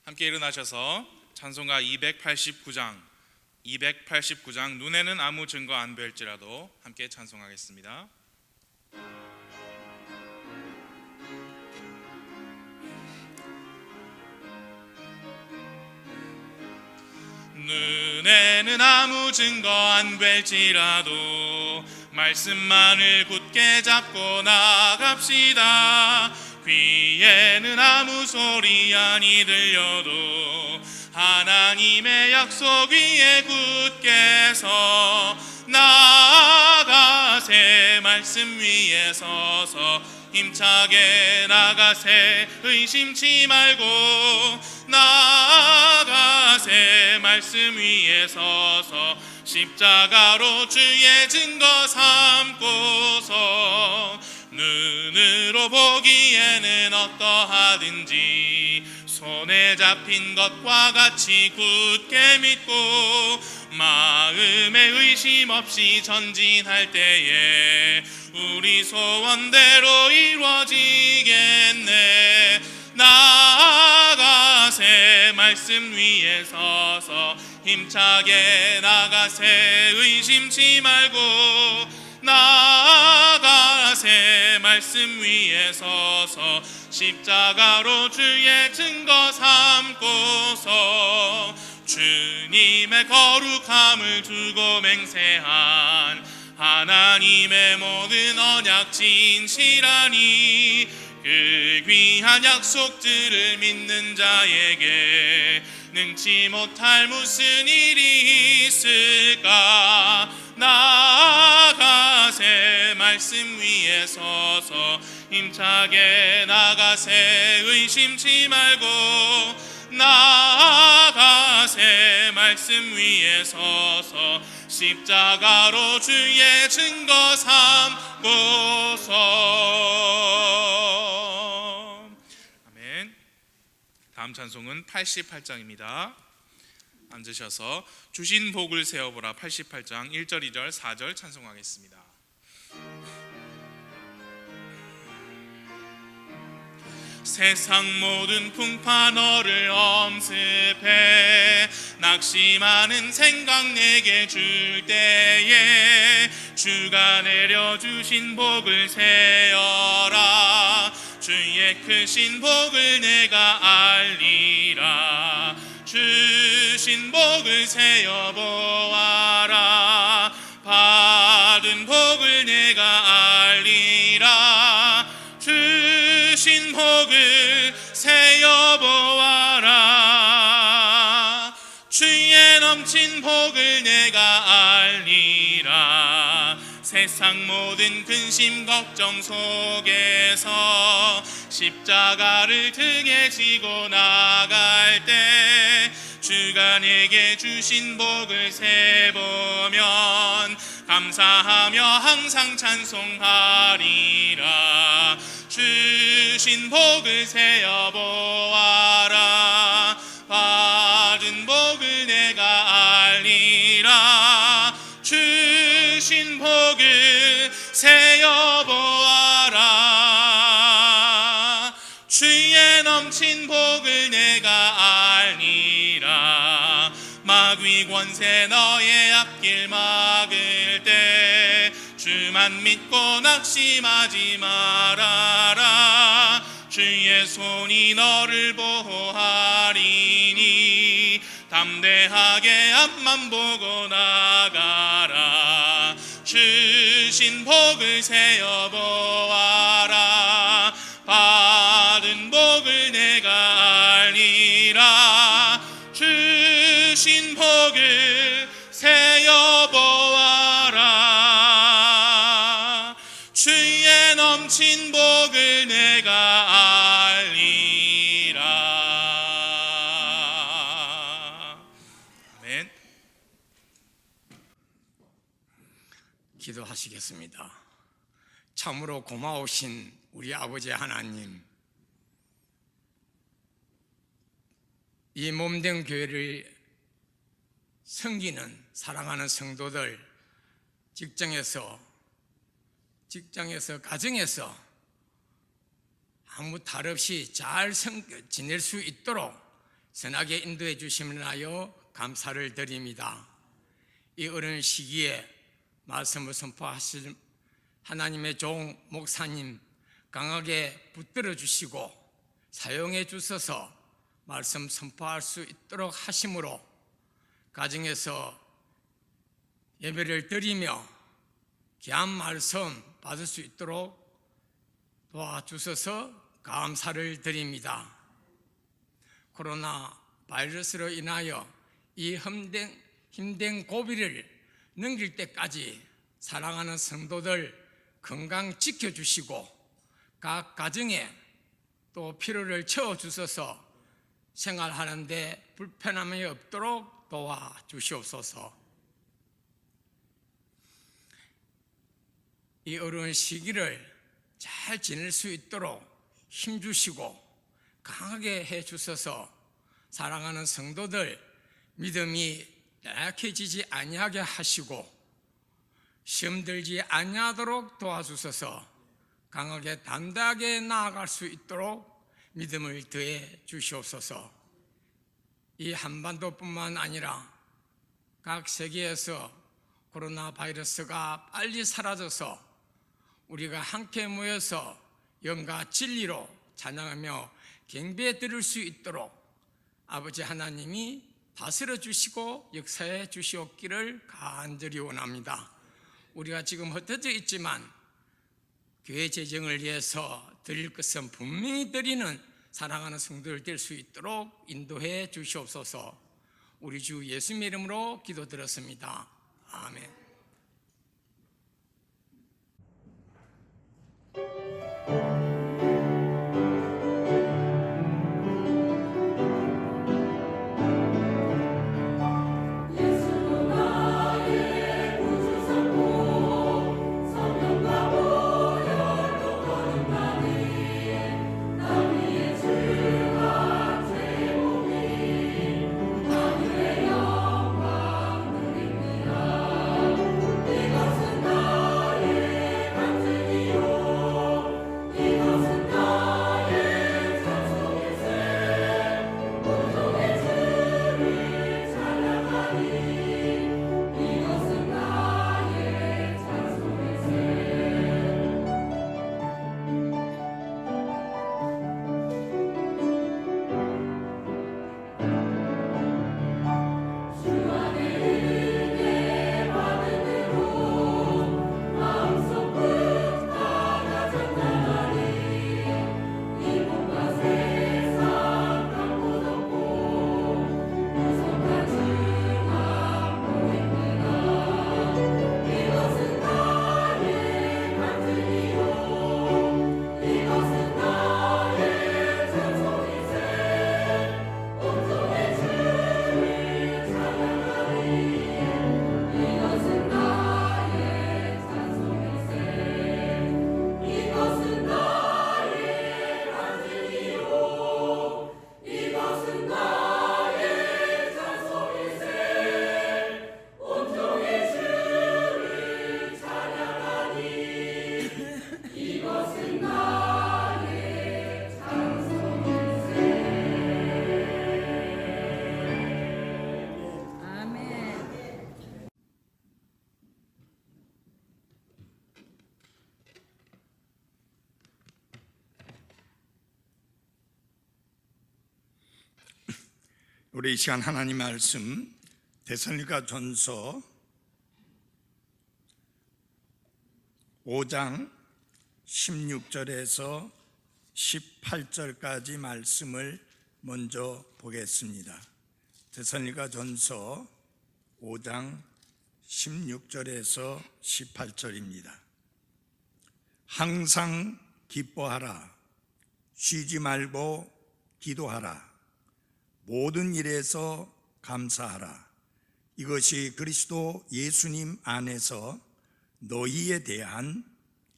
함께 일어나셔서 찬송가 289장 눈에는 아무 증거 안 보일지라도 함께 찬송하겠습니다. 눈에는 아무 증거 안 보일지라도 말씀만을 굳게 잡고 나갑시다. 귀에는 아무 소리 아니 들려도 하나님의 약속 위에 굳게 서 나가세. 말씀 위에 서서 힘차게 나가세. 의심치 말고 나가세. 말씀 위에 서서 십자가로 주의 증거 삼고서 눈으로 보기에는 어떠하든지 손에 잡힌 것과 같이 굳게 믿고 마음에 의심 없이 전진할 때에 우리 소원대로 이루어지겠네. 나가세. 말씀 위에 서서 힘차게 나가세. 의심치 말고 나가세. 말씀 위에 서서 십자가로 주의 증거 삼고서 주님의 거룩함을 두고 맹세한 하나님의 모든 언약 진실하니 그 귀한 약속들을 믿는 자에게 능치 못할 무슨 일이 있을까. 나가세. 말씀 위에 서서 힘차게 나가세. 의심치 말고 나가세. 말씀 위에 서서 십자가로 주의 증거 삼고서. 아멘. 다음 찬송은 88장입니다. 앉으셔서 주신 복을 세어보라 88장 1절 2절 4절 찬송하겠습니다. 세상 모든 풍파 너를 엄습해 낙심하는 생각 내게 줄 때에 주가 내려주신 복을 세어라. 주의 크신 복을 내가 알리라. 주신 복을 세어보아라. 받은 복을 내가 알리라. 주신 복을 세어보아라. 주의 넘친 복을 내가 알리라. 세상 모든 근심 걱정 속에서 십자가를 등에 지고 나갈 때 주가 내게 주신 복을 세보면 감사하며 항상 찬송하리라. 주신 복을 세어보아라. 받은 복을 내가 알리라. 주신 복을 세어보아라. 주의 넘친 복을 내가 알리라. 마귀 권세 너의 앞길 막을 때 주만 믿고 낙심하지 말아라. 주의 손이 너를 보호하리니 담대하게 앞만 보고 나가라. 주신 복을 세어보아라. 받은 복을 내가 알리라. 주신 복을 세어보아라. 주의 넘친 복을 내가 알리라. 아멘. 기도하시겠습니다. 참으로 고마우신 우리 아버지 하나님, 이 몸된 교회를 섬기는 사랑하는 성도들, 직장에서 가정에서 아무 탈 없이 잘 지낼 수 있도록 선하게 인도해 주심을 하여 감사를 드립니다. 이 어려운 시기에 말씀을 선포하실 하나님의 종 목사님 강하게 붙들어 주시고 사용해 주셔서 말씀 선포할 수 있도록 하심으로 가정에서 예배를 드리며 귀한 말씀 받을 수 있도록 도와주셔서 감사를 드립니다. 코로나 바이러스로 인하여 이 힘든 고비를 넘길 때까지 사랑하는 성도들 건강 지켜주시고 각 가정에 또 필요를 채워주셔서 생활하는데 불편함이 없도록 도와주시옵소서. 이 어려운 시기를 잘 지낼 수 있도록 힘주시고 강하게 해주셔서 사랑하는 성도들 믿음이 약해지지 아니하게 하시고 시험 들지 아니하도록 도와주셔서 강하게 담대하게 나아갈 수 있도록 믿음을 더해 주시옵소서. 이 한반도뿐만 아니라 각 세계에서 코로나 바이러스가 빨리 사라져서 우리가 함께 모여서 영과 진리로 찬양하며 경배해 드릴 수 있도록 아버지 하나님이 다스려 주시고 역사해 주시옵기를 간절히 원합니다. 우리가 지금 흩어져 있지만 교회 재정을 위해서 드릴 것은 분명히 드리는 사랑하는 성도들 될 수 있도록 인도해 주시옵소서. 우리 주 예수님 이름으로 기도드렸습니다. 아멘. 우리 이 시간 하나님 말씀 데살로니가 전서 5장 16절에서 18절까지 말씀을 먼저 보겠습니다. 데살로니가 전서 5장 16절에서 18절입니다. 항상 기뻐하라. 쉬지 말고 기도하라. 모든 일에서 감사하라. 이것이 그리스도 예수님 안에서 너희에 대한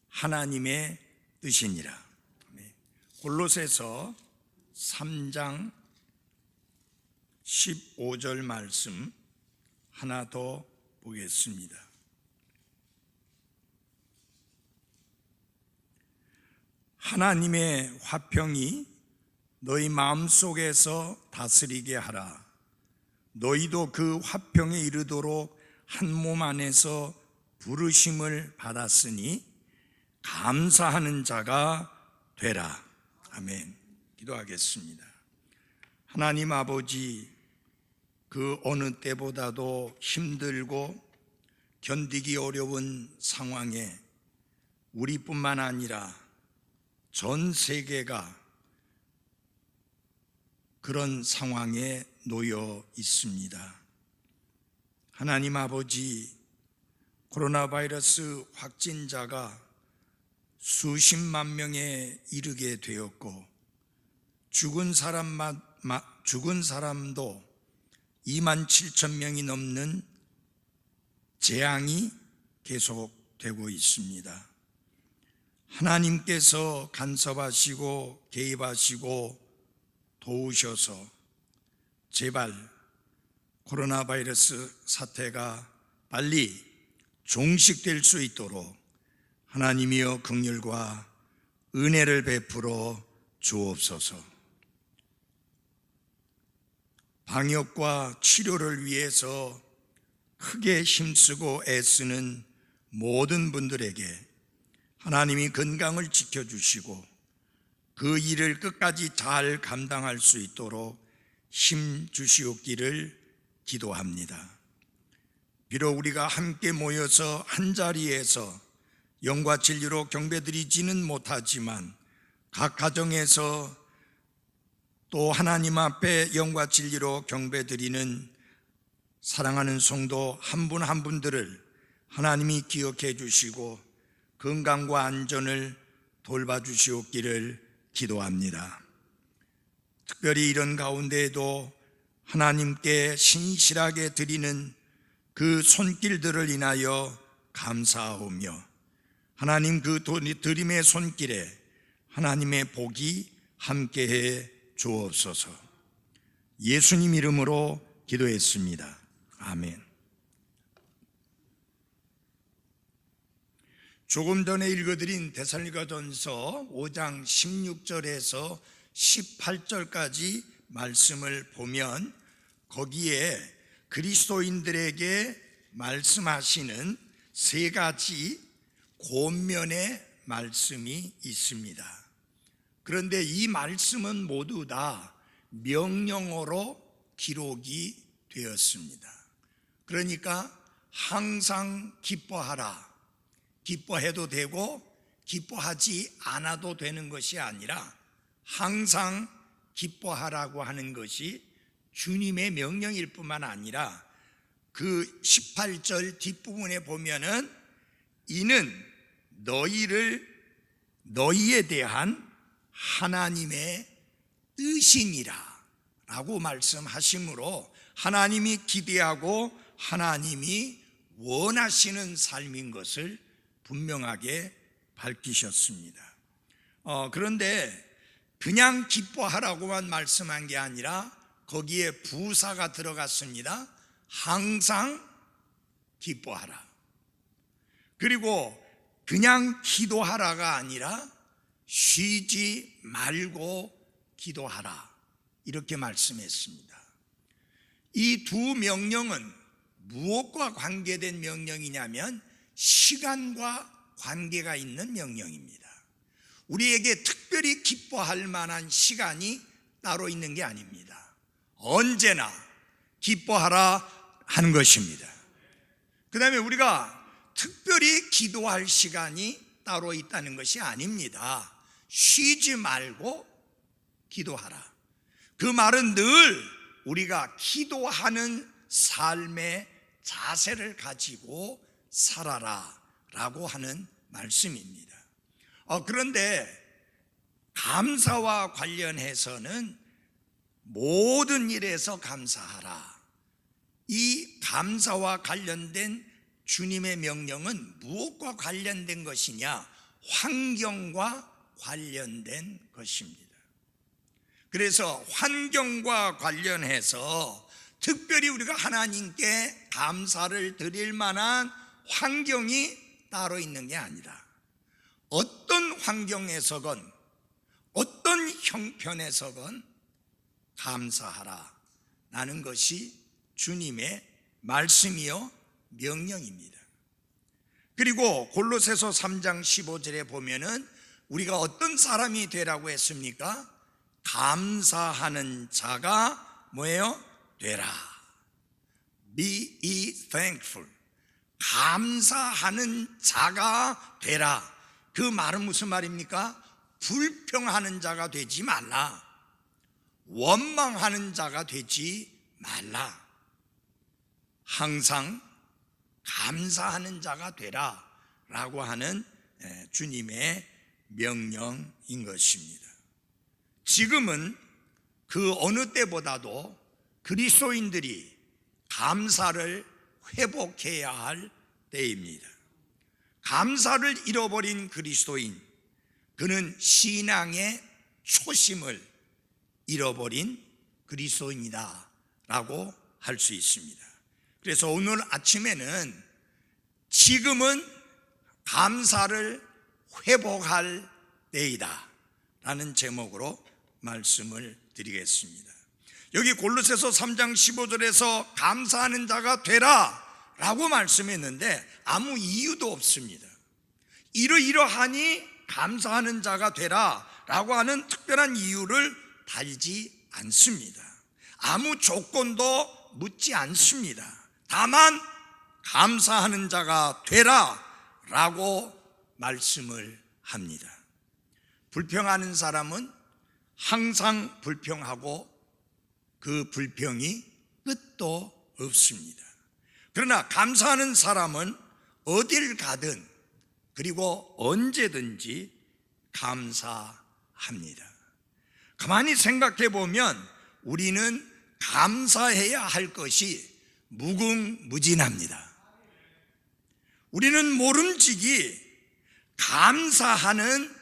하나님의 뜻이니라. 골로새서 3장 15절 말씀 하나 더 보겠습니다. 하나님의 화평이 너희 마음속에서 다스리게 하라. 너희도 그 화평에 이르도록 한 몸 안에서 부르심을 받았으니 감사하는 자가 되라. 아멘. 기도하겠습니다. 하나님 아버지, 그 어느 때보다도 힘들고 견디기 어려운 상황에 우리뿐만 아니라 전 세계가 그런 상황에 놓여 있습니다. 하나님 아버지, 코로나 바이러스 확진자가 수십만 명에 이르게 되었고 죽은 사람도 2만 7천 명이 넘는 재앙이 계속되고 있습니다. 하나님께서 간섭하시고 개입하시고 도우셔서 제발 코로나 바이러스 사태가 빨리 종식될 수 있도록 하나님이여 긍휼과 은혜를 베풀어 주옵소서. 방역과 치료를 위해서 크게 힘쓰고 애쓰는 모든 분들에게 하나님이 건강을 지켜주시고 그 일을 끝까지 잘 감당할 수 있도록 힘 주시옵기를 기도합니다. 비록 우리가 함께 모여서 한자리에서 영과 진리로 경배드리지는 못하지만 각 가정에서 또 하나님 앞에 영과 진리로 경배드리는 사랑하는 성도 한 분 한 분들을 하나님이 기억해 주시고 건강과 안전을 돌봐주시옵기를 기도합니다. 특별히 이런 가운데에도 하나님께 신실하게 드리는 그 손길들을 인하여 감사하오며 하나님 그 드림의 손길에 하나님의 복이 함께해 주옵소서. 예수님 이름으로 기도했습니다. 아멘. 조금 전에 읽어드린 데살로니가전서 5장 16절에서 18절까지 말씀을 보면 거기에 그리스도인들에게 말씀하시는 세 가지 권면의 말씀이 있습니다. 그런데 이 말씀은 모두 다 명령어로 기록이 되었습니다. 그러니까 항상 기뻐하라, 기뻐해도 되고 기뻐하지 않아도 되는 것이 아니라 항상 기뻐하라고 하는 것이 주님의 명령일 뿐만 아니라 그 18절 뒷부분에 보면은 이는 너희에 대한 하나님의 뜻이니라 라고 말씀하시므로 하나님이 기대하고 하나님이 원하시는 삶인 것을 분명하게 밝히셨습니다. 그런데 그냥 기뻐하라고만 말씀한 게 아니라 거기에 부사가 들어갔습니다. 항상 기뻐하라. 그리고 그냥 기도하라가 아니라 쉬지 말고 기도하라 이렇게 말씀했습니다. 이 두 명령은 무엇과 관계된 명령이냐면 시간과 관계가 있는 명령입니다. 우리에게 특별히 기뻐할 만한 시간이 따로 있는 게 아닙니다. 언제나 기뻐하라 하는 것입니다. 그 다음에 우리가 특별히 기도할 시간이 따로 있다는 것이 아닙니다. 쉬지 말고 기도하라. 그 말은 늘 우리가 기도하는 삶의 자세를 가지고 살아라 라고 하는 말씀입니다. 그런데 감사와 관련해서는 모든 일에서 감사하라. 이 감사와 관련된 주님의 명령은 무엇과 관련된 것이냐? 환경과 관련된 것입니다. 그래서 환경과 관련해서 특별히 우리가 하나님께 감사를 드릴 만한 환경이 따로 있는 게 아니라 어떤 환경에서건 어떤 형편에서건 감사하라 라는 것이 주님의 말씀이요 명령입니다. 그리고 골로새서 3장 15절에 보면은 우리가 어떤 사람이 되라고 했습니까? 감사하는 자가 뭐예요? 되라. Be ye thankful. 감사하는 자가 되라. 그 말은 무슨 말입니까? 불평하는 자가 되지 말라. 원망하는 자가 되지 말라. 항상 감사하는 자가 되라 라고 하는 주님의 명령인 것입니다. 지금은 그 어느 때보다도 그리스도인들이 감사를 회복해야 할 때입니다. 감사를 잃어버린 그리스도인, 그는 신앙의 초심을 잃어버린 그리스도인이다 라고 할 수 있습니다. 그래서 오늘 아침에는 지금은 감사를 회복할 때이다 라는 제목으로 말씀을 드리겠습니다. 여기 골로새서 3장 15절에서 감사하는 자가 되라 라고 말씀했는데 아무 이유도 없습니다. 이러이러하니 감사하는 자가 되라 라고 하는 특별한 이유를 달지 않습니다. 아무 조건도 묻지 않습니다. 다만 감사하는 자가 되라 라고 말씀을 합니다. 불평하는 사람은 항상 불평하고 그 불평이 끝도 없습니다. 그러나 감사하는 사람은 어딜 가든 그리고 언제든지 감사합니다. 가만히 생각해 보면 우리는 감사해야 할 것이 무궁무진합니다. 우리는 모름지기 감사하는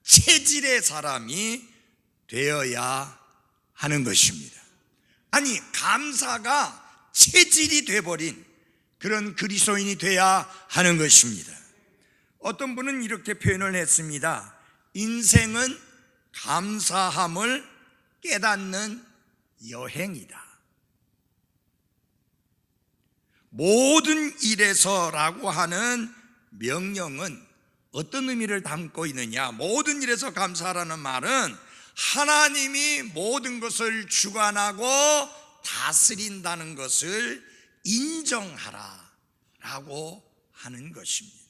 체질의 사람이 되어야 하는 것입니다. 아니, 감사가 체질이 되어버린 그런 그리스도인이 되어야 하는 것입니다. 어떤 분은 이렇게 표현을 했습니다. 인생은 감사함을 깨닫는 여행이다. 모든 일에서라고 하는 명령은 어떤 의미를 담고 있느냐? 모든 일에서 감사하라는 말은 하나님이 모든 것을 주관하고 다스린다는 것을 인정하라 라고 하는 것입니다.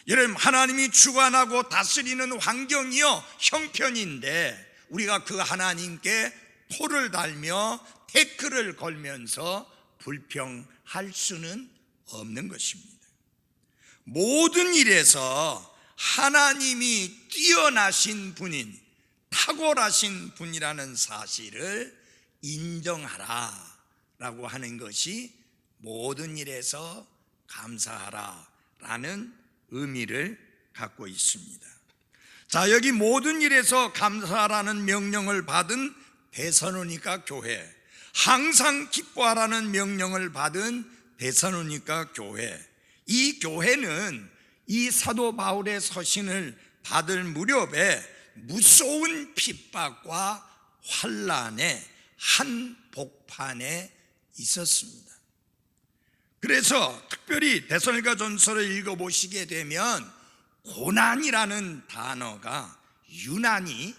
여러분, 하나님이 주관하고 다스리는 환경이요 형편인데 우리가 그 하나님께 토를 달며 태클을 걸면서 불평할 수는 없는 것입니다. 모든 일에서 하나님이 뛰어나신 분인, 탁월하신 분이라는 사실을 인정하라 라고 하는 것이 모든 일에서 감사하라 라는 의미를 갖고 있습니다. 자, 여기 모든 일에서 감사하라는 명령을 받은 데살로니가 교회, 항상 기뻐하라는 명령을 받은 데살로니가 교회, 이 교회는 이 사도 바울의 서신을 받을 무렵에 무서운 핍박과 환난의 한복판에 있었습니다. 그래서 특별히 데살로니가 전서를 읽어보시게 되면 고난이라는 단어가 유난히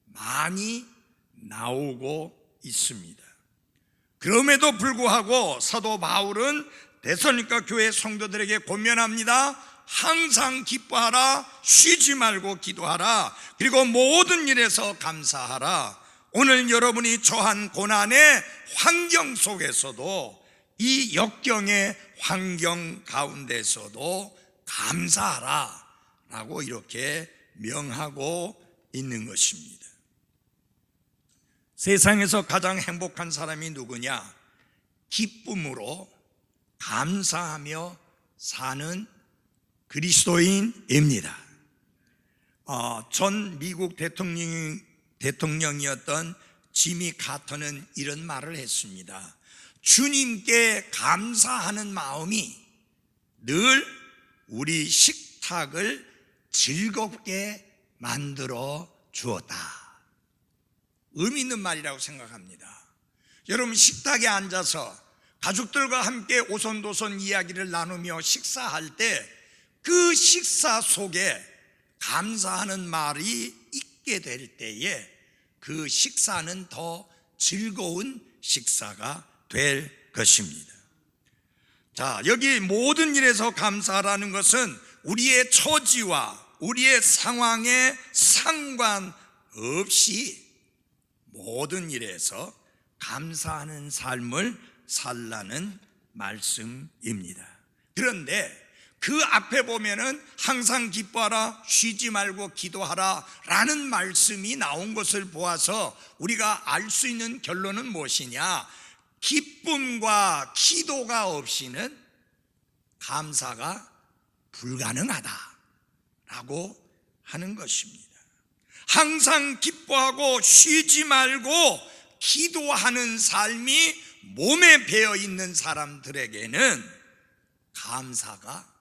많이 나오고 있습니다. 그럼에도 불구하고 사도 바울은 데살로니가 교회 성도들에게 권면합니다. 항상 기뻐하라, 쉬지 말고 기도하라, 그리고 모든 일에서 감사하라. 오늘 여러분이 처한 고난의 환경 속에서도, 이 역경의 환경 가운데서도 감사하라 라고 이렇게 명하고 있는 것입니다. 세상에서 가장 행복한 사람이 누구냐? 기쁨으로 감사하며 사는 그리스도인입니다. 전 미국 대통령이었던 지미 카터는 이런 말을 했습니다. 주님께 감사하는 마음이 늘 우리 식탁을 즐겁게 만들어 주었다. 의미 있는 말이라고 생각합니다. 여러분, 식탁에 앉아서 가족들과 함께 오손도손 이야기를 나누며 식사할 때 그 식사 속에 감사하는 말이 있게 될 때에 그 식사는 더 즐거운 식사가 될 것입니다. 자, 여기 모든 일에서 감사라는 것은 우리의 처지와 우리의 상황에 상관없이 모든 일에서 감사하는 삶을 살라는 말씀입니다. 그런데 그 앞에 보면은 항상 기뻐하라, 쉬지 말고 기도하라 라는 말씀이 나온 것을 보아서 우리가 알 수 있는 결론은 무엇이냐? 기쁨과 기도가 없이는 감사가 불가능하다라고 하는 것입니다. 항상 기뻐하고 쉬지 말고 기도하는 삶이 몸에 배어 있는 사람들에게는 감사가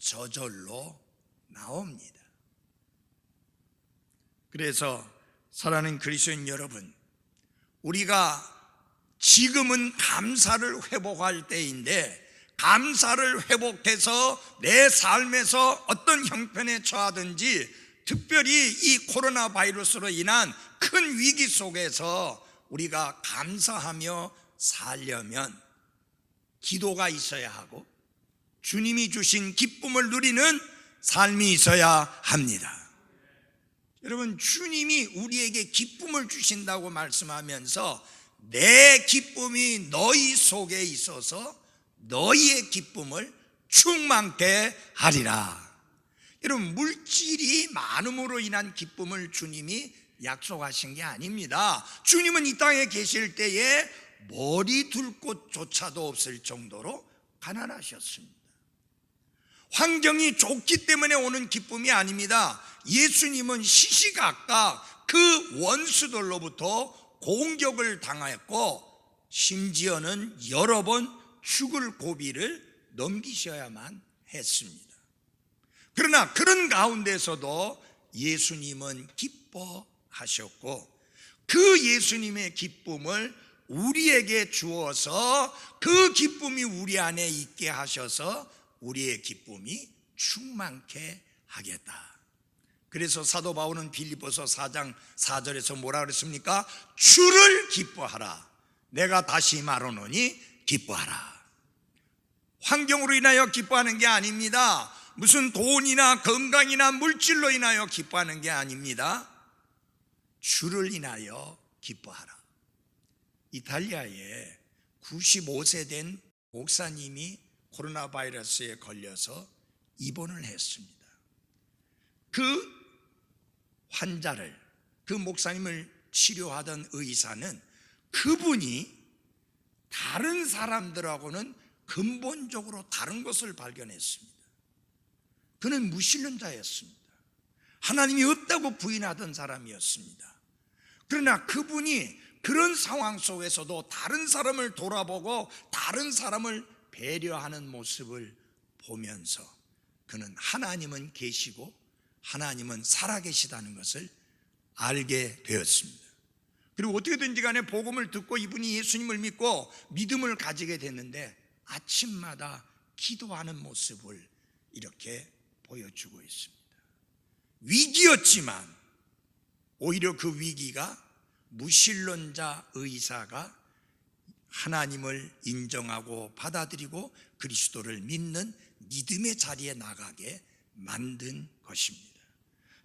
저절로 나옵니다. 그래서 사랑하는 그리스도인 여러분, 우리가 지금은 감사를 회복할 때인데, 감사를 회복해서 내 삶에서 어떤 형편에 처하든지, 특별히 이 코로나 바이러스로 인한 큰 위기 속에서 우리가 감사하며 살려면 기도가 있어야 하고 주님이 주신 기쁨을 누리는 삶이 있어야 합니다. 여러분, 주님이 우리에게 기쁨을 주신다고 말씀하면서 내 기쁨이 너희 속에 있어서 너희의 기쁨을 충만케 하리라. 여러분, 물질이 많음으로 인한 기쁨을 주님이 약속하신 게 아닙니다. 주님은 이 땅에 계실 때에 머리 둘 곳조차도 없을 정도로 가난하셨습니다. 환경이 좋기 때문에 오는 기쁨이 아닙니다. 예수님은 시시각각 그 원수들로부터 공격을 당했고 심지어는 여러 번 죽을 고비를 넘기셔야만 했습니다. 그러나 그런 가운데서도 예수님은 기뻐하셨고 그 예수님의 기쁨을 우리에게 주어서 그 기쁨이 우리 안에 있게 하셔서 우리의 기쁨이 충만케 하겠다. 그래서 사도 바울은 빌립보서 4장 4절에서 뭐라 그랬습니까? 주를 기뻐하라. 내가 다시 말하노니 기뻐하라. 환경으로 인하여 기뻐하는 게 아닙니다. 무슨 돈이나 건강이나 물질로 인하여 기뻐하는 게 아닙니다. 주를 인하여 기뻐하라. 이탈리아에 95세 된 목사님이 코로나 바이러스에 걸려서 입원을 했습니다. 그 환자를, 그 목사님을 치료하던 의사는 그분이 다른 사람들하고는 근본적으로 다른 것을 발견했습니다. 그는 무신론자였습니다. 하나님이 없다고 부인하던 사람이었습니다. 그러나 그분이 그런 상황 속에서도 다른 사람을 돌아보고 다른 사람을 배려하는 모습을 보면서 그는 하나님은 계시고 하나님은 살아계시다는 것을 알게 되었습니다. 그리고 어떻게든지 간에 복음을 듣고 이분이 예수님을 믿고 믿음을 가지게 됐는데 아침마다 기도하는 모습을 이렇게 보여주고 있습니다. 위기였지만 오히려 그 위기가 무신론자 의사가 하나님을 인정하고 받아들이고 그리스도를 믿는 믿음의 자리에 나가게 만든 것입니다.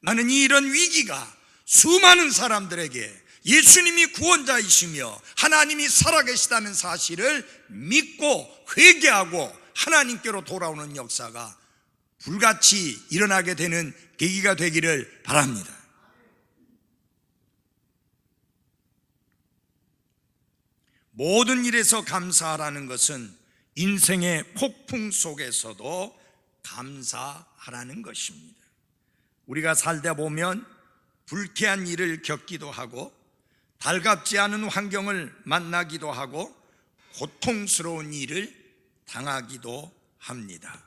나는 이런 위기가 수많은 사람들에게 예수님이 구원자이시며 하나님이 살아계시다는 사실을 믿고 회개하고 하나님께로 돌아오는 역사가 불같이 일어나게 되는 계기가 되기를 바랍니다. 모든 일에서 감사하라는 것은 인생의 폭풍 속에서도 감사하라는 것입니다. 우리가 살다 보면 불쾌한 일을 겪기도 하고 달갑지 않은 환경을 만나기도 하고 고통스러운 일을 당하기도 합니다.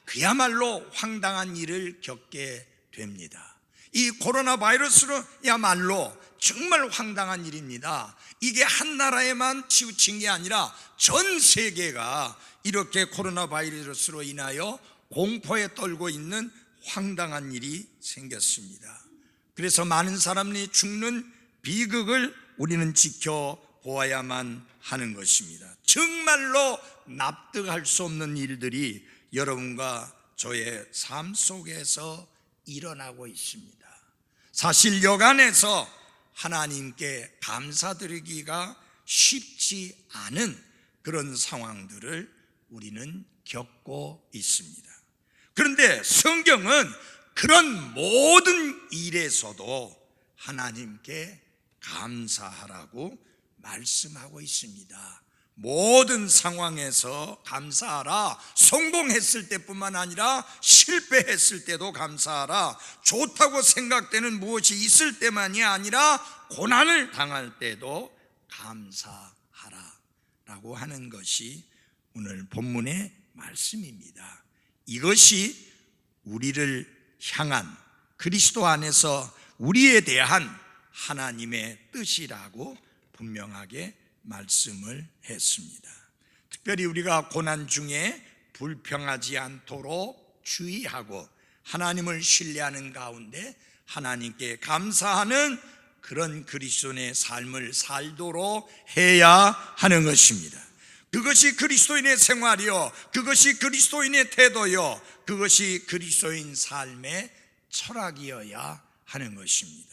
그야말로 황당한 일을 겪게 됩니다. 이 코로나 바이러스로야말로 정말 황당한 일입니다. 이게 한 나라에만 치우친 게 아니라 전 세계가 이렇게 코로나 바이러스로 인하여 공포에 떨고 있는 황당한 일이 생겼습니다. 그래서 많은 사람이 죽는 비극을 우리는 지켜보아야만 하는 것입니다. 정말로 납득할 수 없는 일들이 여러분과 저의 삶 속에서 일어나고 있습니다. 사실 여간에서 하나님께 감사드리기가 쉽지 않은 그런 상황들을 우리는 겪고 있습니다. 그런데 성경은 그런 모든 일에서도 하나님께 감사하라고 말씀하고 있습니다. 모든 상황에서 감사하라. 성공했을 때뿐만 아니라 실패했을 때도 감사하라. 좋다고 생각되는 무엇이 있을 때만이 아니라 고난을 당할 때도 감사하라 라고 하는 것이 오늘 본문의 말씀입니다. 이것이 우리를 향한 그리스도 안에서 우리에 대한 하나님의 뜻이라고 분명하게 말씀을 했습니다. 특별히 우리가 고난 중에 불평하지 않도록 주의하고 하나님을 신뢰하는 가운데 하나님께 감사하는 그런 그리스도인의 삶을 살도록 해야 하는 것입니다. 그것이 그리스도인의 생활이요, 그것이 그리스도인의 태도요, 그것이 그리스도인 삶의 철학이어야 하는 것입니다.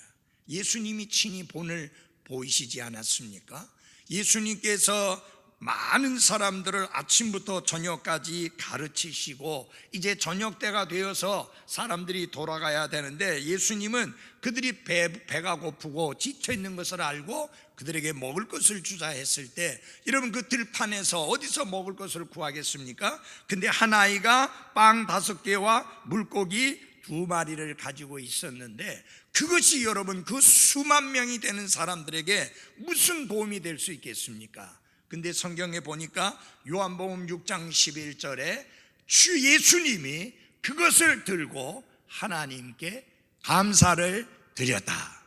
예수님이 친히 본을 보이시지 않았습니까? 예수님께서 많은 사람들을 아침부터 저녁까지 가르치시고 이제 저녁 때가 되어서 사람들이 돌아가야 되는데 예수님은 그들이 배가 고프고 지쳐 있는 것을 알고 그들에게 먹을 것을 주자 했을 때, 여러분 그 들판에서 어디서 먹을 것을 구하겠습니까? 근데 한 아이가 빵 5개와 물고기 2마리를 가지고 있었는데 그것이 여러분 그 수만 명이 되는 사람들에게 무슨 도움이 될 수 있겠습니까? 근데 성경에 보니까 요한복음 6장 11절에 주 예수님이 그것을 들고 하나님께 감사를 드렸다.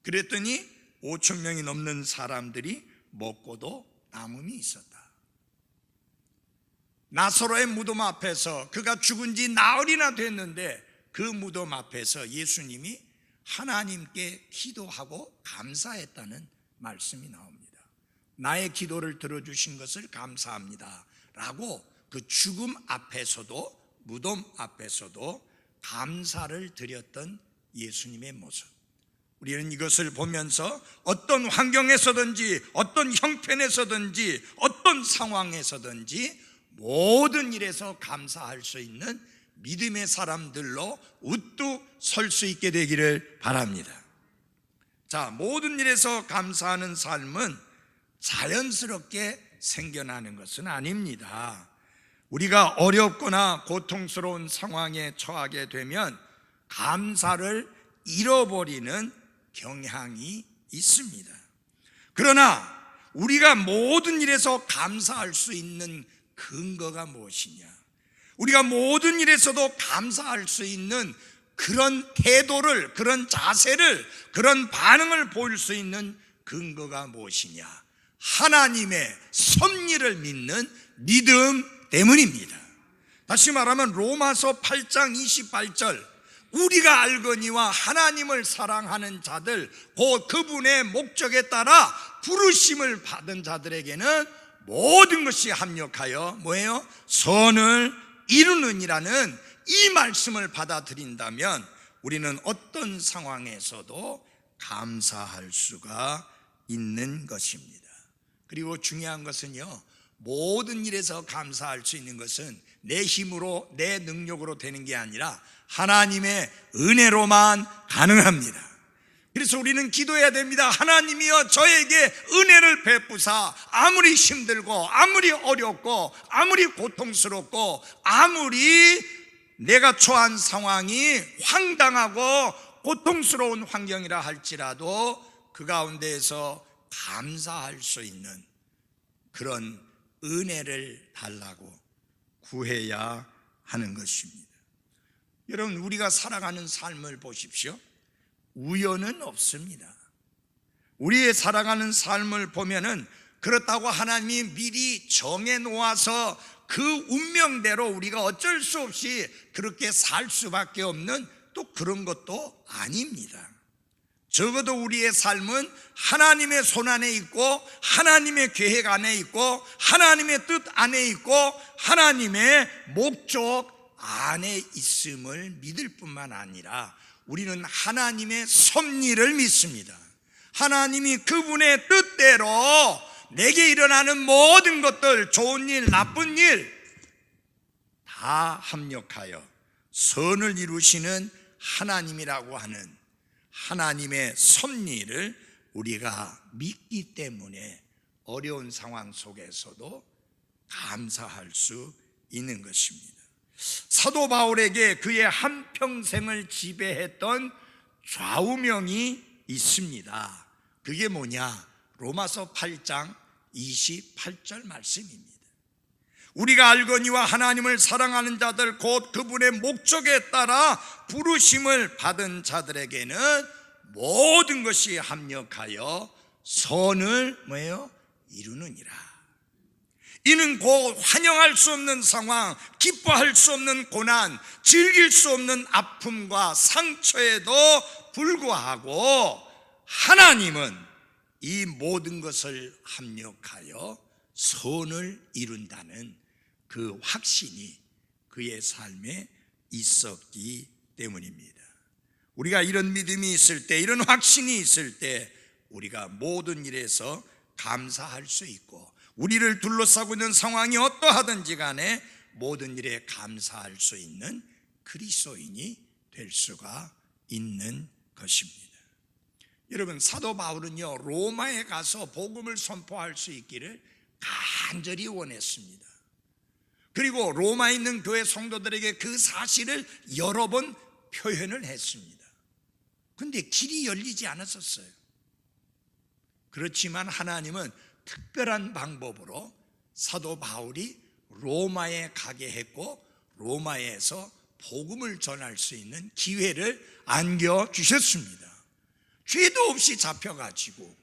그랬더니 5천 명이 넘는 사람들이 먹고도 남음이 있었다. 나사로의 무덤 앞에서 그가 죽은 지 나흘이나 됐는데 그 무덤 앞에서 예수님이 하나님께 기도하고 감사했다는 말씀이 나옵니다. 나의 기도를 들어주신 것을 감사합니다 라고 그 죽음 앞에서도 무덤 앞에서도 감사를 드렸던 예수님의 모습, 우리는 이것을 보면서 어떤 환경에서든지 어떤 형편에서든지 어떤 상황에서든지 모든 일에서 감사할 수 있는 믿음의 사람들로 우뚝 설 수 있게 되기를 바랍니다. 자, 모든 일에서 감사하는 삶은 자연스럽게 생겨나는 것은 아닙니다. 우리가 어렵거나 고통스러운 상황에 처하게 되면 감사를 잃어버리는 경향이 있습니다. 그러나 우리가 모든 일에서 감사할 수 있는 근거가 무엇이냐? 우리가 모든 일에서도 감사할 수 있는 그런 태도를, 그런 자세를, 그런 반응을 보일 수 있는 근거가 무엇이냐? 하나님의 섭리를 믿는 믿음 때문입니다. 다시 말하면 로마서 8장 28절, 우리가 알거니와 하나님을 사랑하는 자들 곧 그분의 목적에 따라 부르심을 받은 자들에게는 모든 것이 합력하여 뭐예요? 선을 이루느니라는 이 말씀을 받아들인다면 우리는 어떤 상황에서도 감사할 수가 있는 것입니다. 그리고 중요한 것은요, 모든 일에서 감사할 수 있는 것은 내 힘으로 내 능력으로 되는 게 아니라 하나님의 은혜로만 가능합니다. 그래서 우리는 기도해야 됩니다. 하나님이여 저에게 은혜를 베푸사 아무리 힘들고 아무리 어렵고 아무리 고통스럽고 아무리 내가 처한 상황이 황당하고 고통스러운 환경이라 할지라도 그 가운데에서 감사할 수 있는 그런 은혜를 달라고 구해야 하는 것입니다. 여러분, 우리가 살아가는 삶을 보십시오. 우연은 없습니다. 우리의 살아가는 삶을 보면은 그렇다고 하나님이 미리 정해 놓아서 그 운명대로 우리가 어쩔 수 없이 그렇게 살 수밖에 없는 또 그런 것도 아닙니다. 적어도 우리의 삶은 하나님의 손 안에 있고 하나님의 계획 안에 있고 하나님의 뜻 안에 있고 하나님의 목적 안에 있음을 믿을 뿐만 아니라 우리는 하나님의 섭리를 믿습니다. 하나님이 그분의 뜻대로 내게 일어나는 모든 것들, 좋은 일, 나쁜 일 다 합력하여 선을 이루시는 하나님이라고 하는 하나님의 섭리를 우리가 믿기 때문에 어려운 상황 속에서도 감사할 수 있는 것입니다. 사도 바울에게 그의 한평생을 지배했던 좌우명이 있습니다. 그게 뭐냐? 로마서 8장 28절 말씀입니다. 우리가 알거니와 하나님을 사랑하는 자들 곧 그분의 목적에 따라 부르심을 받은 자들에게는 모든 것이 합력하여 선을 뭐예요? 이루느니라. 이는 곧 환영할 수 없는 상황, 기뻐할 수 없는 고난, 즐길 수 없는 아픔과 상처에도 불구하고 하나님은 이 모든 것을 합력하여 선을 이룬다는 그 확신이 그의 삶에 있었기 때문입니다. 우리가 이런 믿음이 있을 때, 이런 확신이 있을 때 우리가 모든 일에서 감사할 수 있고 우리를 둘러싸고 있는 상황이 어떠하든지 간에 모든 일에 감사할 수 있는 그리스도인이 될 수가 있는 것입니다. 여러분, 사도 바울은요 로마에 가서 복음을 선포할 수 있기를 간절히 원했습니다. 그리고 로마에 있는 교회 성도들에게 그 사실을 여러 번 표현을 했습니다. 그런데 길이 열리지 않았었어요. 그렇지만 하나님은 특별한 방법으로 사도 바울이 로마에 가게 했고 로마에서 복음을 전할 수 있는 기회를 안겨주셨습니다. 죄도 없이 잡혀가지고,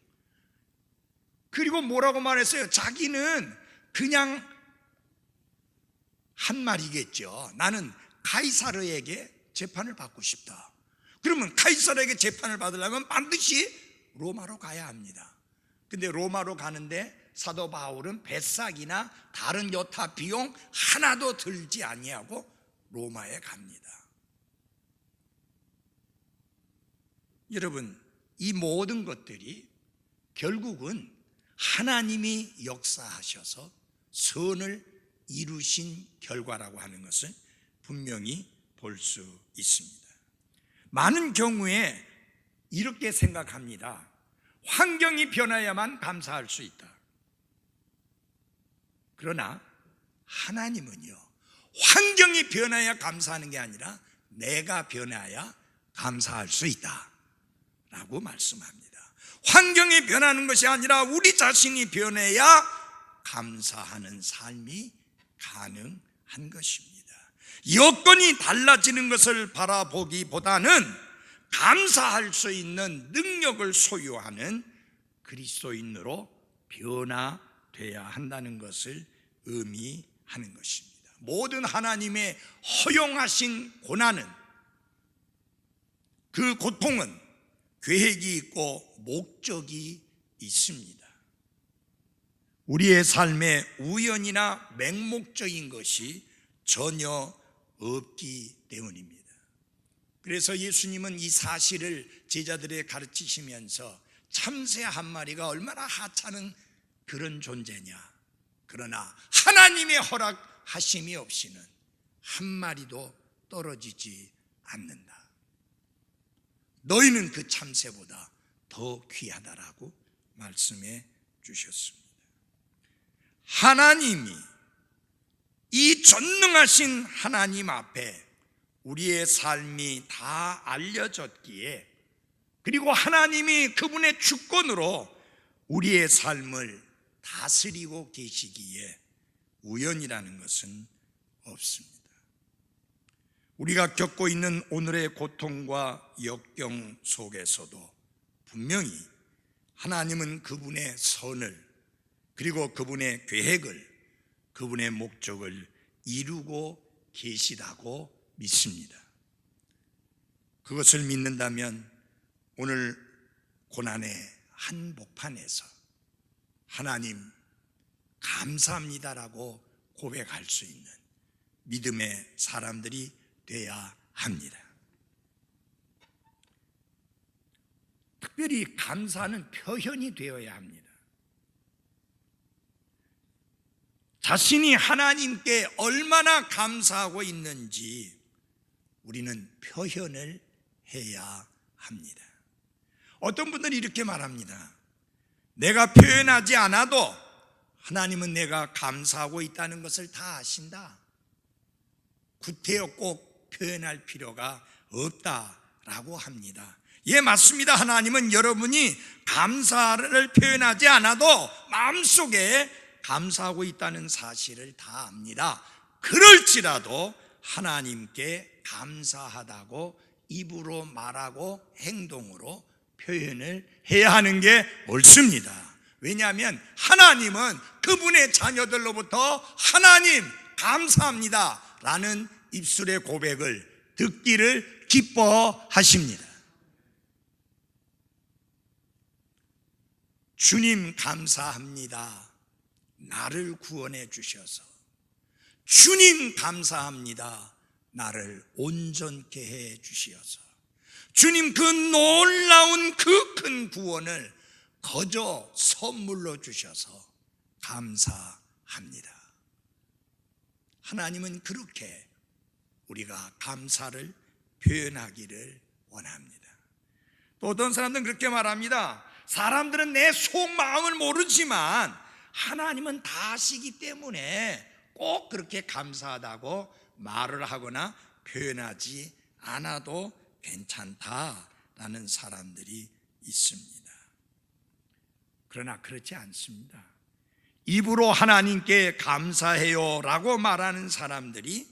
그리고 뭐라고 말했어요? 자기는 그냥 한 말이겠죠. 나는 가이사르에게 재판을 받고 싶다. 그러면 가이사르에게 재판을 받으려면 반드시 로마로 가야 합니다. 근데 로마로 가는데 사도 바울은 배삭이나 다른 여타 비용 하나도 들지 아니하고 로마에 갑니다. 여러분, 이 모든 것들이 결국은 하나님이 역사하셔서 선을 이루신 결과라고 하는 것을 분명히 볼 수 있습니다. 많은 경우에 이렇게 생각합니다. 환경이 변해야만 감사할 수 있다. 그러나 하나님은요, 환경이 변해야 감사하는 게 아니라 내가 변해야 감사할 수 있다 라고 말씀합니다. 환경이 변하는 것이 아니라 우리 자신이 변해야 감사하는 삶이 가능한 것입니다. 여건이 달라지는 것을 바라보기보다는 감사할 수 있는 능력을 소유하는 그리스도인으로 변화돼야 한다는 것을 의미하는 것입니다. 모든 하나님의 허용하신 고난은, 그 고통은 계획이 있고 목적이 있습니다. 우리의 삶에 우연이나 맹목적인 것이 전혀 없기 때문입니다. 그래서 예수님은 이 사실을 제자들에게 가르치시면서 참새 한 마리가 얼마나 하찮은 그런 존재냐, 그러나 하나님의 허락하심이 없이는 한 마리도 떨어지지 않는다. 너희는 그 참새보다 더 귀하다라고 말씀해 주셨습니다. 하나님이, 이 전능하신 하나님 앞에 우리의 삶이 다 알려졌기에, 그리고 하나님이 그분의 주권으로 우리의 삶을 다스리고 계시기에 우연이라는 것은 없습니다. 우리가 겪고 있는 오늘의 고통과 역경 속에서도 분명히 하나님은 그분의 선을, 그리고 그분의 계획을, 그분의 목적을 이루고 계시다고 믿습니다. 그것을 믿는다면 오늘 고난의 한복판에서 하나님 감사합니다라고 고백할 수 있는 믿음의 사람들이 되어야 합니다. 특별히 감사는 표현이 되어야 합니다. 자신이 하나님께 얼마나 감사하고 있는지 우리는 표현을 해야 합니다. 어떤 분들이 이렇게 말합니다. 내가 표현하지 않아도 하나님은 내가 감사하고 있다는 것을 다 아신다. 구태여 꼭 표현할 필요가 없다라고 합니다. 예, 맞습니다. 하나님은 여러분이 감사를 표현하지 않아도 마음속에 감사하고 있다는 사실을 다 압니다. 그럴지라도 하나님께 감사하다고 입으로 말하고 행동으로 표현을 해야 하는 게 옳습니다. 왜냐하면 하나님은 그분의 자녀들로부터 하나님 감사합니다 라는 입술의 고백을 듣기를 기뻐하십니다. 주님 감사합니다. 나를 구원해 주셔서. 주님 감사합니다. 나를 온전케 해 주시어서. 주님 그 놀라운 그 큰 구원을 거저 선물로 주셔서 감사합니다. 하나님은 그렇게 우리가 감사를 표현하기를 원합니다. 또 어떤 사람들은 그렇게 말합니다. 사람들은 내 속마음을 모르지만 하나님은 다 아시기 때문에 꼭 그렇게 감사하다고 말을 하거나 표현하지 않아도 괜찮다라는 사람들이 있습니다. 그러나 그렇지 않습니다. 입으로 하나님께 감사해요 라고 말하는 사람들이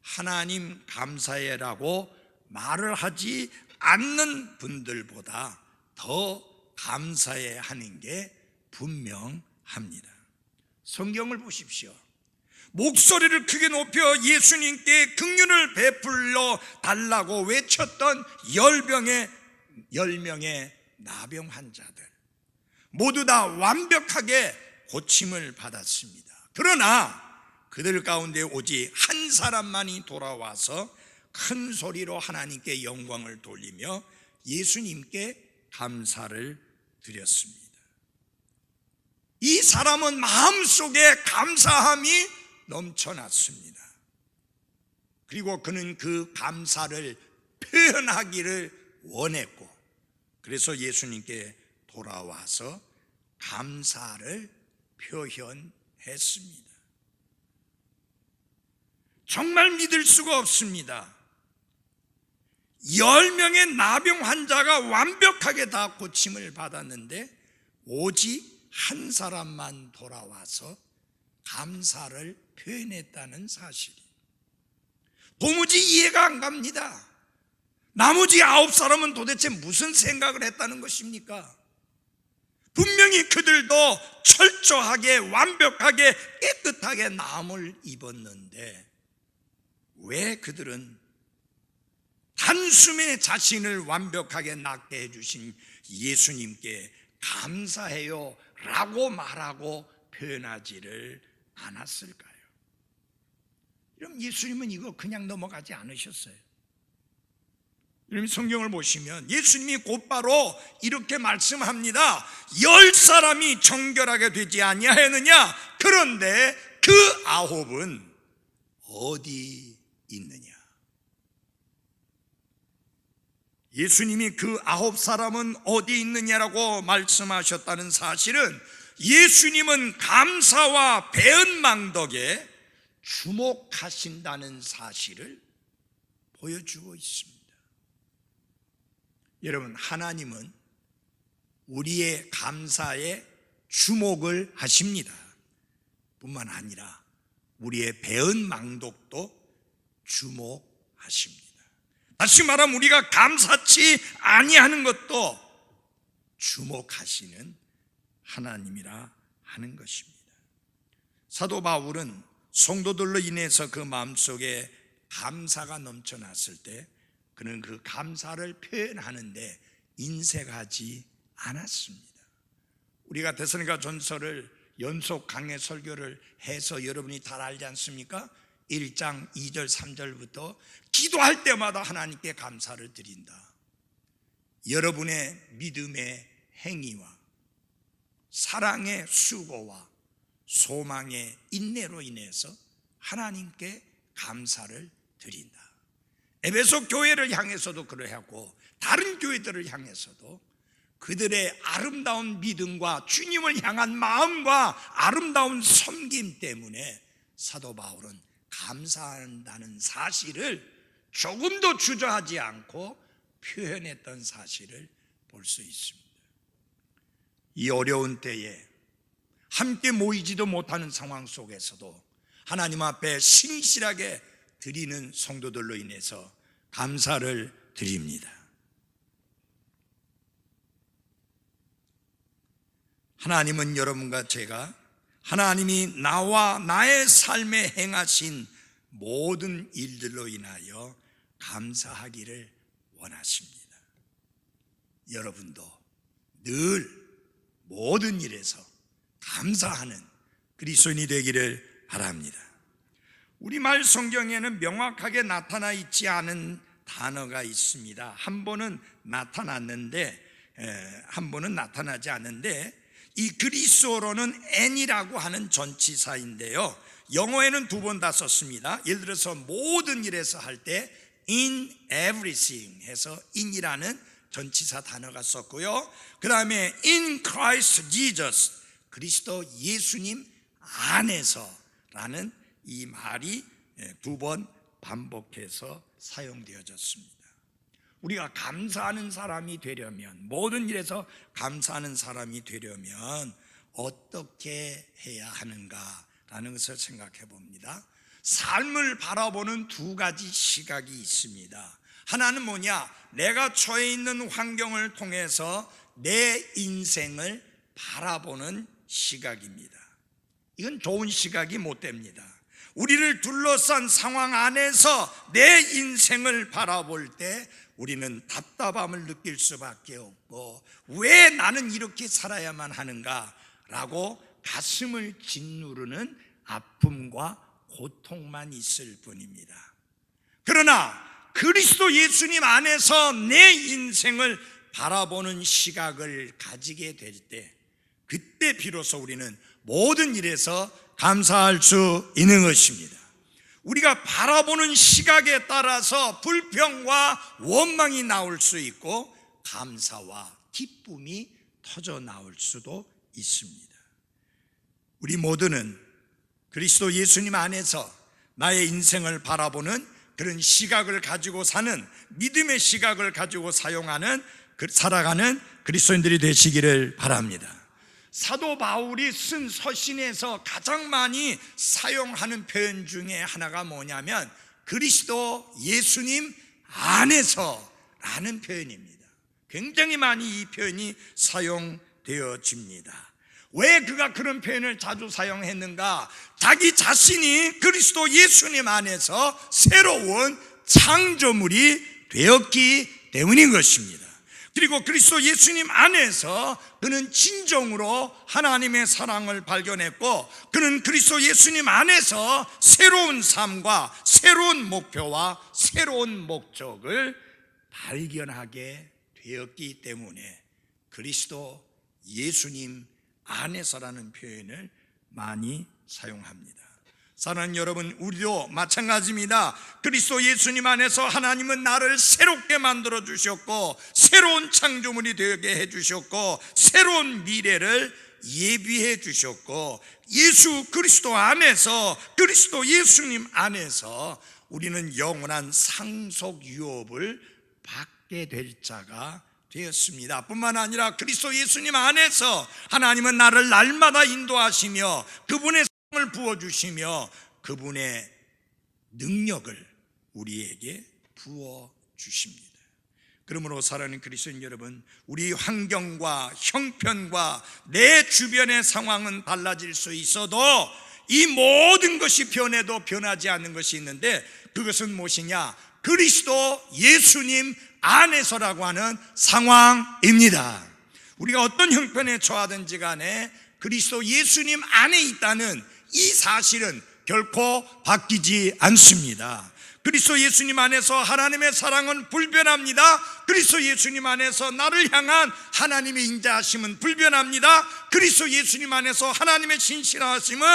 하나님 감사해라고 말을 하지 않는 분들보다 더 감사해 하는 게 분명합니다. 성경을 보십시오. 목소리를 크게 높여 예수님께 긍휼을 베풀러 달라고 외쳤던 10명의 나병 환자들 모두 다 완벽하게 고침을 받았습니다. 그러나 그들 가운데 오직 한 사람만이 돌아와서 큰 소리로 하나님께 영광을 돌리며 예수님께 감사를 드렸습니다. 이 사람은 마음속에 감사함이 넘쳐났습니다. 그리고 그는 그 감사를 표현하기를 원했고, 그래서 예수님께 돌아와서 감사를 표현했습니다. 정말 믿을 수가 없습니다. 10명의 나병 환자가 완벽하게 다 고침을 받았는데 오직 한 사람만 돌아와서 감사를 표현했다는 사실이 도무지 이해가 안 갑니다. 나머지 9사람은 도대체 무슨 생각을 했다는 것입니까? 분명히 그들도 철저하게 완벽하게 깨끗하게 나음을 입었는데 왜 그들은 단숨에 자신을 완벽하게 낫게 해주신 예수님께 감사해요 라고 말하고 표현하지를 않았을까요? 그럼 예수님은 이거 그냥 넘어가지 않으셨어요. 여러분 성경을 보시면 예수님이 곧바로 이렇게 말씀합니다. 10사람이 정결하게 되지 아니하였느냐? 그런데 그 9은 어디 있느냐? 예수님이 그 9사람은 어디 있느냐라고 말씀하셨다는 사실은 예수님은 감사와 배은망덕에 주목하신다는 사실을 보여주고 있습니다. 여러분, 하나님은 우리의 감사에 주목을 하십니다. 뿐만 아니라 우리의 배은망덕도 주목하십니다. 하십니다. 다시 말하면 우리가 감사치 아니하는 것도 주목하시는 하나님이라 하는 것입니다. 사도 바울은 성도들로 인해서 그 마음속에 감사가 넘쳐났을 때 그는 그 감사를 표현하는데 인색하지 않았습니다. 우리가 데살로니가 전서를 연속 강해 설교를 해서 여러분이 다 알지 않습니까? 1장 2절 3절부터 기도할 때마다 하나님께 감사를 드린다. 여러분의 믿음의 행위와 사랑의 수고와 소망의 인내로 인해서 하나님께 감사를 드린다. 에베소 교회를 향해서도 그러하고 다른 교회들을 향해서도 그들의 아름다운 믿음과 주님을 향한 마음과 아름다운 섬김 때문에 사도 바울은 감사한다는 사실을 조금도 주저하지 않고 표현했던 사실을 볼 수 있습니다. 이 어려운 때에 함께 모이지도 못하는 상황 속에서도 하나님 앞에 신실하게 드리는 성도들로 인해서 감사를 드립니다. 하나님은 여러분과 제가 하나님이 나와 나의 삶에 행하신 모든 일들로 인하여 감사하기를 원하십니다. 여러분도 늘 모든 일에서 감사하는 그리스도인이 되기를 바랍니다. 우리말 성경에는 명확하게 나타나 있지 않은 단어가 있습니다. 한 번은 나타났는데 한 번은 나타나지 않는데 이 그리스어로는 n이라고 하는 전치사인데요, 영어에는 두 번 다 썼습니다. 예를 들어서 모든 일에서 할 때 in everything 해서 in이라는 전치사 단어가 썼고요, 그 다음에 in Christ Jesus, 그리스도 예수님 안에서라는 이 말이 두 번 반복해서 사용되어졌습니다. 우리가 감사하는 사람이 되려면, 모든 일에서 감사하는 사람이 되려면 어떻게 해야 하는가라는 것을 생각해 봅니다. 삶을 바라보는 두 가지 시각이 있습니다. 하나는 뭐냐? 내가 처해 있는 환경을 통해서 내 인생을 바라보는 시각입니다. 이건 좋은 시각이 못 됩니다. 우리를 둘러싼 상황 안에서 내 인생을 바라볼 때 우리는 답답함을 느낄 수밖에 없고, 왜 나는 이렇게 살아야만 하는가라고 가슴을 짓누르는 아픔과 고통만 있을 뿐입니다. 그러나 그리스도 예수님 안에서 내 인생을 바라보는 시각을 가지게 될 때, 그때 비로소 우리는 모든 일에서 감사할 수 있는 것입니다. 우리가 바라보는 시각에 따라서 불평과 원망이 나올 수 있고 감사와 기쁨이 터져 나올 수도 있습니다. 우리 모두는 그리스도 예수님 안에서 나의 인생을 바라보는 그런 시각을 가지고 사는, 믿음의 시각을 가지고 살아가는 그리스도인들이 되시기를 바랍니다. 사도 바울이 쓴 서신에서 가장 많이 사용하는 표현 중에 하나가 뭐냐면 그리스도 예수님 안에서라는 표현입니다. 굉장히 많이 이 표현이 사용되어집니다. 왜 그가 그런 표현을 자주 사용했는가? 자기 자신이 그리스도 예수님 안에서 새로운 창조물이 되었기 때문인 것입니다. 그리고 그리스도 예수님 안에서 그는 진정으로 하나님의 사랑을 발견했고, 그는 그리스도 예수님 안에서 새로운 삶과 새로운 목표와 새로운 목적을 발견하게 되었기 때문에 그리스도 예수님 안에서라는 표현을 많이 사용합니다. 사랑하는 여러분, 우리도 마찬가지입니다. 그리스도 예수님 안에서 하나님은 나를 새롭게 만들어 주셨고 새로운 창조물이 되게 해 주셨고 새로운 미래를 예비해 주셨고, 예수 그리스도 안에서, 그리스도 예수님 안에서 우리는 영원한 상속 유업을 받게 될 자가 되었습니다. 뿐만 아니라 그리스도 예수님 안에서 하나님은 나를 날마다 인도하시며 그분의 을 부어주시며 그분의 능력을 우리에게 부어 주십니다. 그러므로 사랑하는 그리스도인 여러분, 우리 환경과 형편과 내 주변의 상황은 달라질 수 있어도 이 모든 것이 변해도 변하지 않는 것이 있는데, 그것은 무엇이냐? 그리스도 예수님 안에서라고 하는 상황입니다. 우리가 어떤 형편에 처하든지 간에 그리스도 예수님 안에 있다는 이 사실은 결코 바뀌지 않습니다. 그리스도 예수님 안에서 하나님의 사랑은 불변합니다. 그리스도 예수님 안에서 나를 향한 하나님의 인자하심은 불변합니다. 그리스도 예수님 안에서 하나님의 신실하심은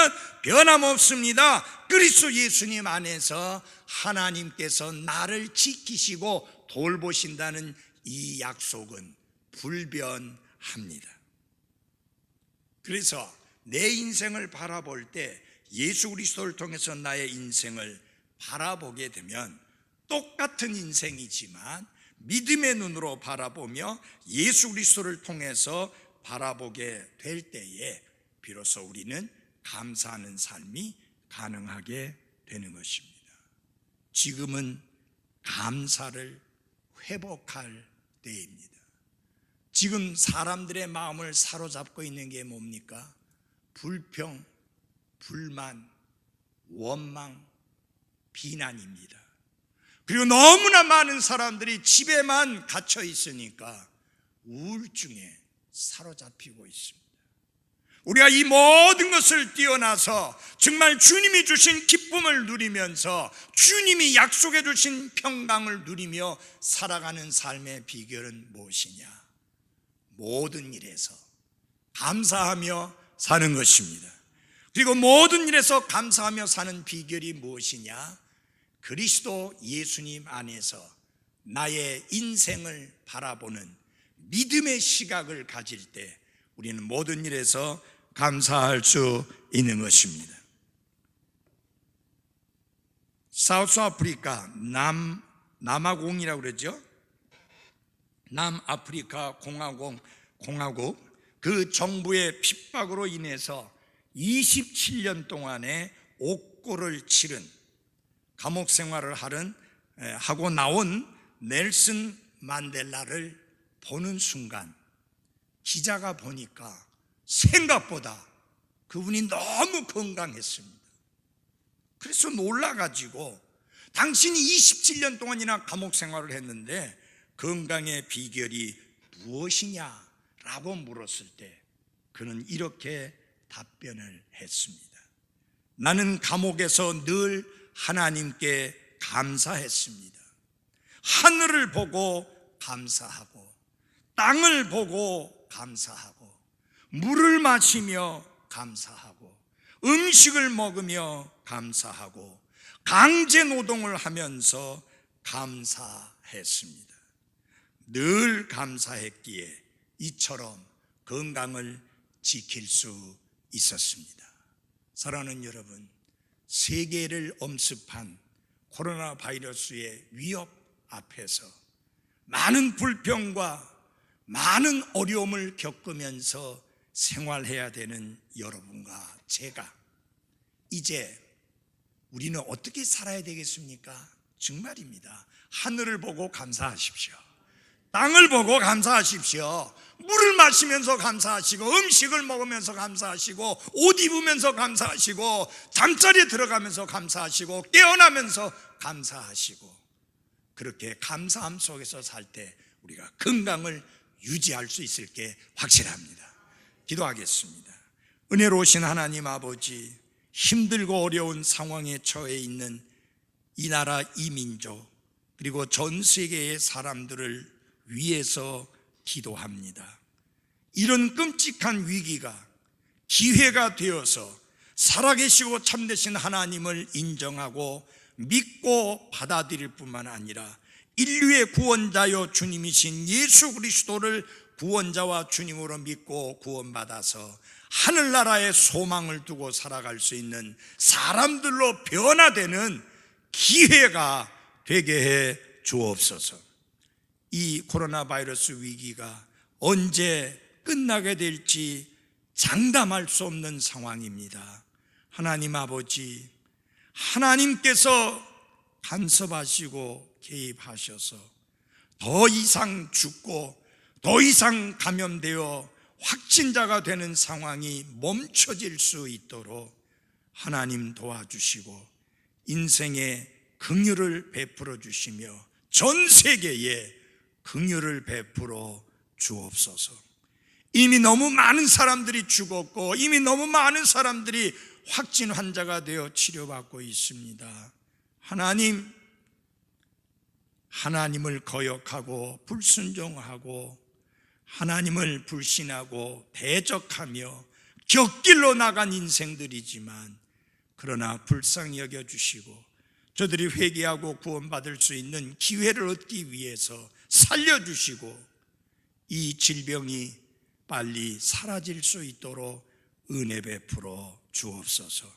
변함없습니다. 그리스도 예수님 안에서 하나님께서 나를 지키시고 돌보신다는 이 약속은 불변합니다. 그래서 내 인생을 바라볼 때 예수 그리스도를 통해서 나의 인생을 바라보게 되면 똑같은 인생이지만 믿음의 눈으로 바라보며 예수 그리스도를 통해서 바라보게 될 때에 비로소 우리는 감사하는 삶이 가능하게 되는 것입니다. 지금은 감사를 회복할 때입니다. 지금 사람들의 마음을 사로잡고 있는 게 뭡니까? 불평, 불만, 원망, 비난입니다. 그리고 너무나 많은 사람들이 집에만 갇혀 있으니까 우울증에 사로잡히고 있습니다. 우리가 이 모든 것을 뛰어나서 정말 주님이 주신 기쁨을 누리면서 주님이 약속해 주신 평강을 누리며 살아가는 삶의 비결은 무엇이냐? 모든 일에서 감사하며 사는 것입니다. 그리고 모든 일에서 감사하며 사는 비결이 무엇이냐? 그리스도 예수님 안에서 나의 인생을 바라보는 믿음의 시각을 가질 때 우리는 모든 일에서 감사할 수 있는 것입니다. 사우스 아프리카 남아공이라고 그러죠. 남아프리카 공화국 그 정부의 핍박으로 인해서 27년 동안에 옥고를 치른 감옥 생활을 하고 나온 넬슨 만델라를 보는 순간 기자가 보니까 생각보다 그분이 너무 건강했습니다. 그래서 놀라가지고 당신이 27년 동안이나 감옥 생활을 했는데 건강의 비결이 무엇이냐라고 물었을 때 그는 이렇게 답변을 했습니다. 나는 감옥에서 늘 하나님께 감사했습니다. 하늘을 보고 감사하고 땅을 보고 감사하고 물을 마시며 감사하고 음식을 먹으며 감사하고 강제 노동을 하면서 감사했습니다. 늘 감사했기에 이처럼 건강을 지킬 수 있었습니다. 사랑하는 여러분, 세계를 엄습한 코로나 바이러스의 위협 앞에서 많은 불평과 많은 어려움을 겪으면서 생활해야 되는 여러분과 제가 이제 우리는 어떻게 살아야 되겠습니까? 정말입니다. 하늘을 보고 감사하십시오. 땅을 보고 감사하십시오. 물을 마시면서 감사하시고 음식을 먹으면서 감사하시고 옷 입으면서 감사하시고 잠자리에 들어가면서 감사하시고 깨어나면서 감사하시고 그렇게 감사함 속에서 살 때 우리가 건강을 유지할 수 있을 게 확실합니다. 기도하겠습니다. 은혜로우신 하나님 아버지, 힘들고 어려운 상황에 처해 있는 이 나라 이 민족 그리고 전 세계의 사람들을 위해서 기도합니다. 이런 끔찍한 위기가 기회가 되어서 살아계시고 참되신 하나님을 인정하고 믿고 받아들일 뿐만 아니라 인류의 구원자여 주님이신 예수 그리스도를 구원자와 주님으로 믿고 구원받아서 하늘나라의 소망을 두고 살아갈 수 있는 사람들로 변화되는 기회가 되게 해 주옵소서. 이 코로나 바이러스 위기가 언제 끝나게 될지 장담할 수 없는 상황입니다. 하나님 아버지, 하나님께서 간섭하시고 개입하셔서 더 이상 죽고 더 이상 감염되어 확진자가 되는 상황이 멈춰질 수 있도록 하나님 도와주시고 인생에 긍휼을 베풀어 주시며 전 세계에 긍휼을 베풀어 주옵소서. 이미 너무 많은 사람들이 죽었고 이미 너무 많은 사람들이 확진 환자가 되어 치료받고 있습니다. 하나님을 거역하고 불순종하고 하나님을 불신하고 대적하며 곁길로 나간 인생들이지만 그러나 불쌍히 여겨주시고 저들이 회개하고 구원받을 수 있는 기회를 얻기 위해서 살려주시고 이 질병이 빨리 사라질 수 있도록 은혜 베풀어 주옵소서.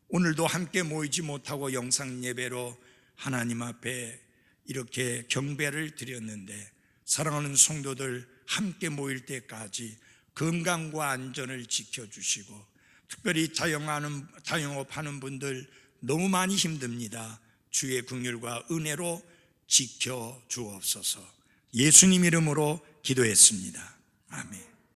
오늘도 함께 모이지 못하고 영상 예배로 하나님 앞에 이렇게 경배를 드렸는데 사랑하는 성도들 함께 모일 때까지 건강과 안전을 지켜주시고 특별히 자영업하는 분들 너무 많이 힘듭니다. 주의 긍휼과 은혜로 지켜주옵소서. 예수님 이름으로 기도했습니다. 아멘.